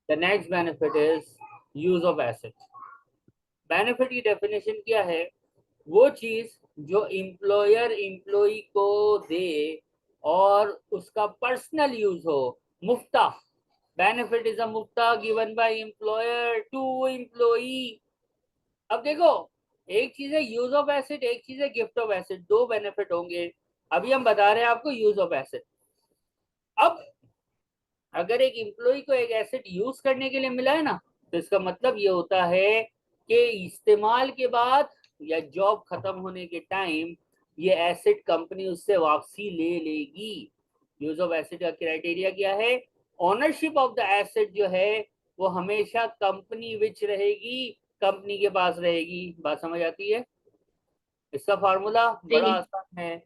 The next benefit is use of asset. Benefit की definition क्या है? वो चीज जो एम्प्लॉयर एम्प्लॉय को दे और उसका पर्सनल यूज हो, मुफ्ता। बेनिफिट इज अ मुफ्ता given by employer to employee. अब देखो, एक चीज है यूज ऑफ एसेट, एक चीज है गिफ्ट ऑफ एसेट, दो बेनिफिट होंगे। अभी हम बता रहे हैं आपको यूज ऑफ एसेट। अब अगर एक एम्प्लॉय को एक एसेट यूज करने के लिए मिला है ना, तो इसका मतलब ये होता है कि इस्तेमाल के बाद या जॉब खत्म होने के टाइम ये एसेट कंपनी उससे वापसी ले लेगी। यूज ऑफ एसेट का क्राइटेरिया क्या है? ओनरशिप ऑफ द एसेट जो है वो हमेशा कंपनी विच रहेगी, कंपनी के पास रहेगी। बात समझ आती है? इसका फार्मूला बड़ा जी। आसान है।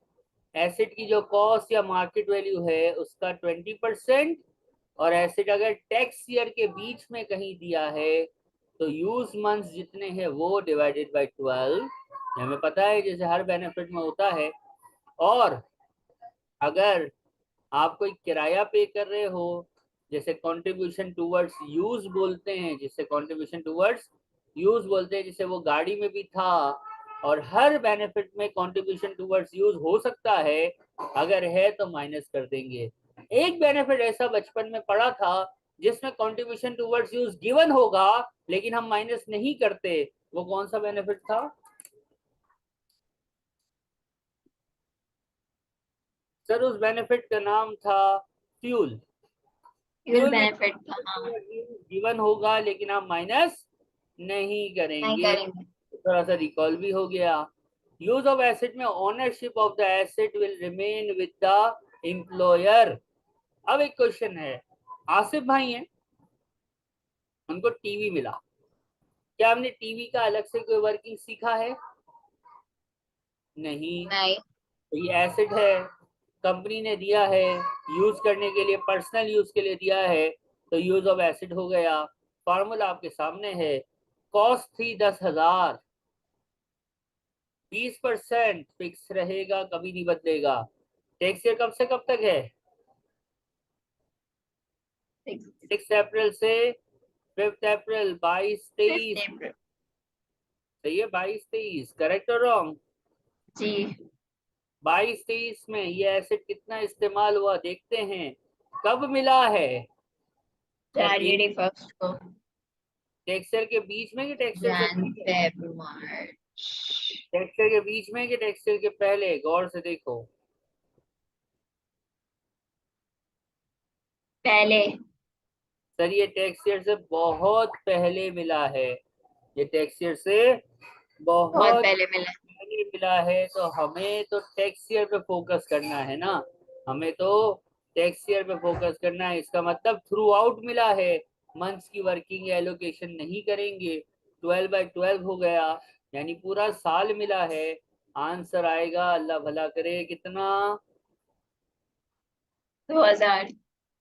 एसेट की जो कॉस्ट या मार्केट वैल्यू है उसका 20%, और एसेट अगर टैक्स ईयर के बीच में कहीं दिया है तो यूज मंथ्स जितने हैं वो डिवाइडेड बाय 12। हमें पता है जैसे हर बेनिफिट में होता है। और अगर आप कोई किराया पे कर रहे हो, जैसे कंट्रीब्यूशन टूवर्ड्स यूज बोलते हैं, जिससे कंट्रीब्यूशन टूवर्ड्स यूज बोलते हैं, जिसे वो गाड़ी में भी था। और हर बेनिफिट में कंट्रीब्यूशन टूवर्ड्स यूज हो सकता है, अगर है तो माइनस कर देंगे। एक बेनिफिट ऐसा बचपन में पढ़ा था जिसमें कंट्रीब्यूशन टूवर्ड्स यूज गिवन होगा लेकिन हम माइनस नहीं करते। वो कौन सा बेनिफिट था सर? उस बेनिफिट का नाम था फ्यूल। फ्यूल फ्यूल में बेनिफिट था, हाँ। गिवन होगा लेकिन आप माइनस नहीं नहीं करेंगे। करेंगे। थोड़ा सा रिकॉल भी हो गया। यूज ऑफ एसेट में ownership of the asset will remain with the employer. अब एक क्वेश्चन है, आसिफ भाई हैं, उनको टीवी मिला। क्या हमने टीवी का अलग से कोई वर्किंग सीखा है? नहीं। नहीं। तो ये एसेट है, कंपनी ने दिया है यूज करने के लिए, पर्सनल यूज के लिए दिया है, तो यूज ऑफ एसेट हो गया। फॉर्मूला आपके सामने है। कॉस्ट थी 10,000, 20% फिक्स रहेगा, कभी नहीं बदलेगा। टैक्स ईयर कब से कब तक है? 6 अप्रैल से 5 अप्रैल, 22 23। 5 अप्रैल। सही है, 22 23, करेक्ट और रॉन्ग? जी। 22 23 में ये एसेट कितना इस्तेमाल हुआ देखते हैं। कब मिला है? जब एक January 1st को। टैक्स ईयर के बीच में कि टैक्स ईयर से जैन पहले? Feb March. टैक्स ईयर के बीच में कि टैक्स ईयर के पहले? गौर से देखो। पहले। सर ये टैक्स ईयर से बहुत पहले मिला है। ये टैक्स ईयर से बहुत बहुत पहले मिला। पहले मिला है, तो हमें तो टैक्स ईयर पे फोकस करना है ना। हमें तो टैक्स ईयर पे फोकस करना है। इसका मतलब थ्रू आउट मिला है, मंथ्स की वर्किंग एलोकेशन नहीं करेंगे। 12/12 हो गया, यानी पूरा साल मिला है। आंसर आएगा, अल्लाह भला करे, कितना? 2000।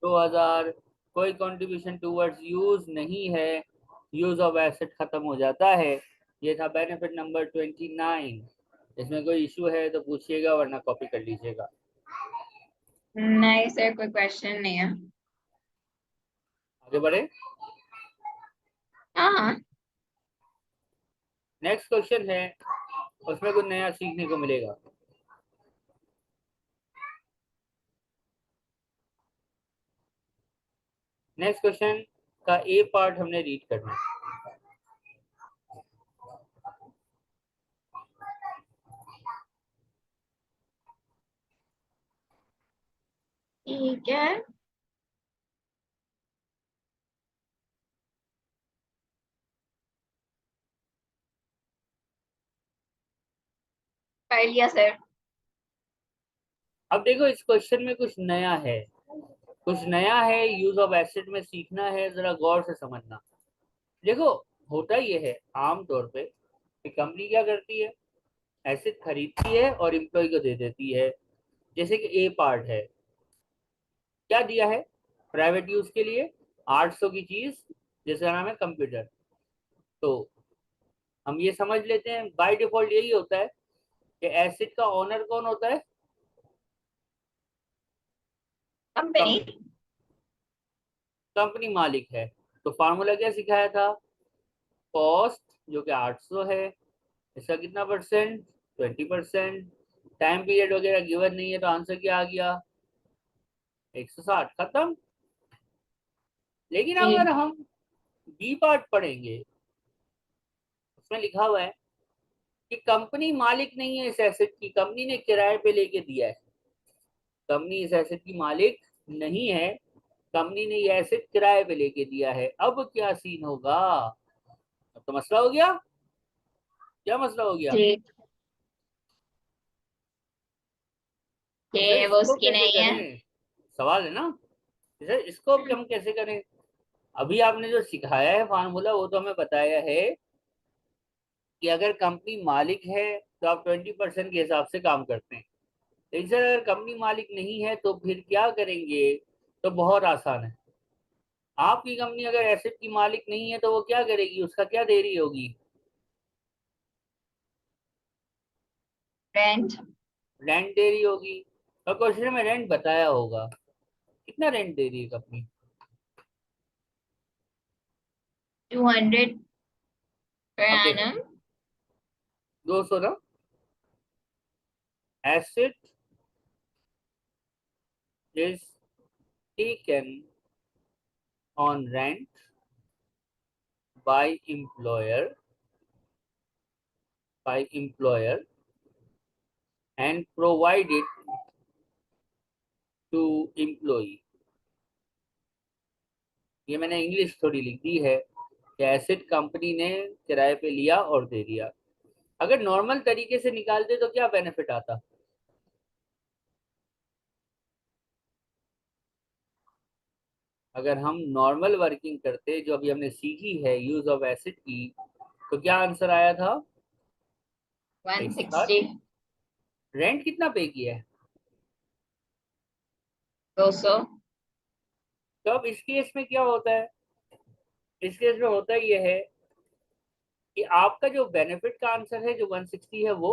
2000। कोई कंट्रीब्यूशन टूवर्ड्स यूज नहीं है, यूज ऑफ एसेट खत्म हो जाता है। ये था बेनिफिट नंबर 29। इसमें कोई इशू है तो पूछिएगा, वरना कॉपी कर लीजिएगा। नहीं सर, कोई क्वेश्चन नहीं है। आगे बढ़े। हाँ। नेक्स्ट क्वेश्चन है, उसमें कुछ नया सीखने को मिलेगा। नेक्स्ट क्वेश्चन का ए पार्ट हमने रीड करना है। ठीक है। पढ़ लिया सर। अब देखो, इस क्वेश्चन में कुछ नया है, कुछ नया है यूज ऑफ एसेट में सीखना है, जरा गौर से समझना। देखो, होता ये है आमतौर पे कि कंपनी क्या करती है, एसेट खरीदती है और एम्प्लॉय को दे देती है। जैसे कि ए पार्ट है, क्या दिया है? प्राइवेट यूज के लिए 800 की चीज, जिसका नाम है कंप्यूटर। तो हम ये समझ लेते हैं बाय डिफॉल्ट यही होता है कि एसेट का ओनर कौन होता है? कंपनी। कंपनी मालिक है। तो फार्मूला क्या सिखाया था? कॉस्ट जो कि 800 है, इसका कितना परसेंट? 20%। टाइम पीरियड वगैरह गिवन नहीं है, तो आंसर क्या आ गया? 160। खत्म। लेकिन अगर जी हम बी पार्ट पढ़ेंगे, उसमें लिखा हुआ है कि कंपनी मालिक नहीं है इस एसेट की, कंपनी ने किराए पे लेके दिया है। कंपनी इस एसेट की मालिक नहीं है, कंपनी ने ये एसेट किराए पे लेके दिया है। अब क्या सीन होगा? अब तो मसला हो गया। क्या मसला हो गया? जी इसे ये वो इसको उसकी कैसे नहीं है। करें? सवाल है ना। इसे इसको अब हम कैसे करें? अभी आपने जो सिखाया है फार्मूला, वो तो हमें बताया है कि अगर कंपनी मालिक है तो आप 20% के हिसाब से काम करते हैं। लेकिन सर अगर कंपनी मालिक नहीं है तो फिर क्या करेंगे? तो बहुत आसान है। आपकी कंपनी अगर एसेट की मालिक नहीं है तो वो क्या करेगी? उसका क्या दे रही होगी? रेंट। रेंट दे रही होगी। और क्वेश्चन में रेंट बताया होगा। कितना रेंट दे रही है कंपनी? 200 per अब देखो, annum। 200 ना। Asset is taken on rent by employer and provided to employee. ये मैंने इंग्लिश थोड़ी लिख दी है कि एसेट कंपनी ने किराए पे लिया और दे दिया। अगर नॉर्मल तरीके से निकालते तो क्या बेनिफिट आता? अगर हम नॉर्मल वर्किंग करते जो अभी हमने सीखी है यूज ऑफ एसिड की, तो क्या आंसर आया था? 160। 160। रेंट कितना पे किया है? 200। तो अब इस केस में क्या होता है? इस केस में होता ये है कि आपका जो बेनिफिट का आंसर है जो 160 है वो,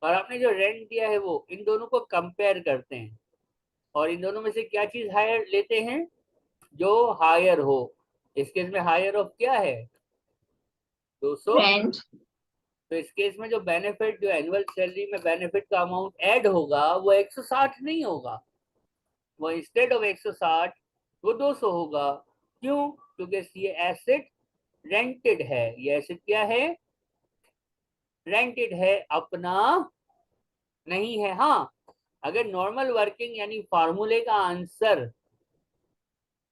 और आपने जो रेंट दिया है वो, इन दोनों को कंपेयर करते हैं। और इन दोनों में से क्या चीज हायर लेते हैं? जो हायर हो। इस केस में हायर ऑफ क्या है? 200। रेंट। तो इस केस में जो बेनिफिट, जो एनुअल सैलरी में बेनिफिट का अमाउंट ऐड होगा वो 160 नहीं होगा। वो इंस्टेड ऑफ 160 वो 200 होगा। क्यों? क्योंकि ये एसेट रेंटेड है। ये एसेट क्या है? रेंटेड है, अपना नहीं है। हाँ, अगर नॉर्मल वर्किंग यानी फार्मूले का आंसर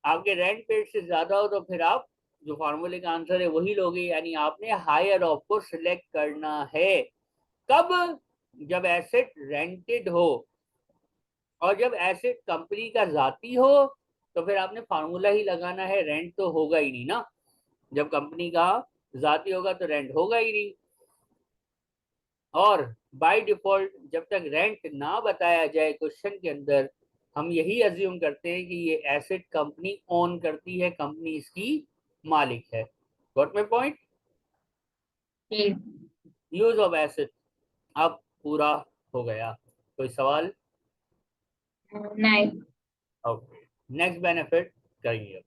आपके रेंट पेड से ज्यादा हो तो फिर आप जो फार्मूले का आंसर है वही लोगे, यानी आपने हायर ऑफ को सिलेक्ट करना है। कब? जब एसेट रेंटेड हो। और जब एसेट कंपनी का जाती हो तो फिर आपने फार्मूला ही लगाना है, रेंट तो होगा ही नहीं ना। जब कंपनी का जाती होगा तो रेंट होगा ही नहीं। और बाय डिफॉल्ट जब तक रेंट ना बताया जाए क्वेश्चन के अंदर, हम यही अज्यूम करते हैं कि ये एसेट कंपनी ओन करती है, कंपनी इसकी मालिक है। Got my point? जी यूज ऑफ एसेट अब पूरा हो गया। कोई सवाल? नहीं। ओके, नेक्स्ट बेनिफिट करेंगे।